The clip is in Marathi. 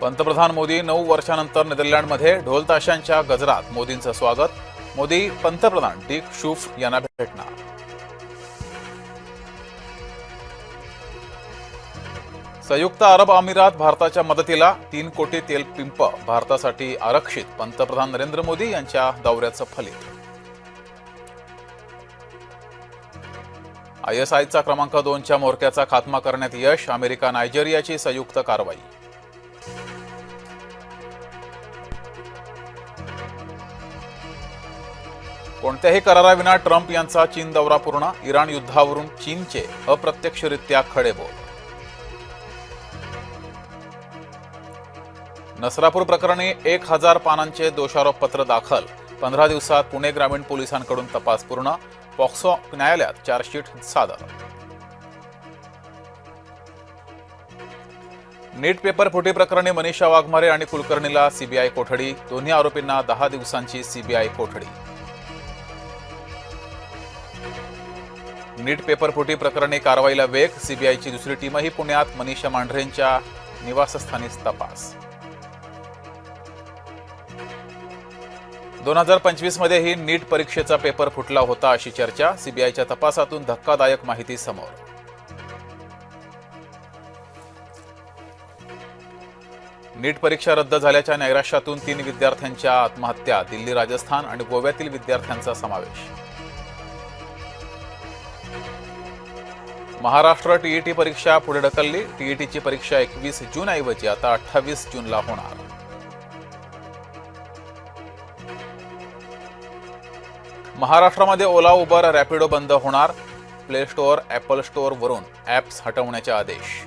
पंतप्रधान मोदी 9 वर्षांनंतर नेदरलँडमध्ये ढोल ताशांच्या गजरात मोदींचं स्वागत. मोदी पंतप्रधान डिक शूफ यांना भेटणार. संयुक्त अरब अमिरात भारताच्या मदतीला 3 कोटी तेल पिंप भारतासाठी आरक्षित. पंतप्रधान नरेंद्र मोदी यांच्या दौऱ्याचं फलित. ISIचा क्रमांक 2च्या म्होरक्याचा खात्मा करण्यात यश. अमेरिका नायजेरियाची संयुक्त कारवाई. कोणत्याही कराराविना ट्रम्प यांचा चीन दौरा पूर्ण. इराण युद्धावरून चीनचे अप्रत्यक्षरित्या खडेबोल. नसरापूर प्रकरणी 1000 पानांचे दोषारोपपत्र दाखल. 15 दिवसात पुणे ग्रामीण पोलिसांकडून तपास पूर्ण. पॉक्सो न्यायालयात चार्जशीट सादर. नीट पेपर फुटी प्रकरणी मनीषा वाघमारे आणि कुलकर्णीला CBI कोठडी. दोन्ही आरोपींना 10 दिवसांची CBI कोठडी. नीट पेपर फुटी प्रकरणी कारवाईला वेग. CBIची दुसरी टीमही पुण्यात. मनीषा मांढरेंच्या निवासस्थानीच तपास. 2025 मध्येही नीट परीक्षेचा पेपर फुटला होता अशी चर्चा. CBIच्या तपासातून धक्कादायक माहिती समोर. नीट परीक्षा रद्द झाल्याच्या नैराश्यातून 3 विद्यार्थ्यांच्या आत्महत्या. दिल्ली, राजस्थान आणि गोव्यातील विद्यार्थ्यांचा समावेश. महाराष्ट्र TET परीक्षा पुढे ढकलली. TETची परीक्षा 21 जून ऐवजी आता 28 जूनला होणार. महाराष्ट्रामध्ये ओला, उबर, रॅपिडो बंद होणार. प्ले स्टोअर, ॲपल स्टोअरवरून ॲप्स हटवण्याचे आदेश.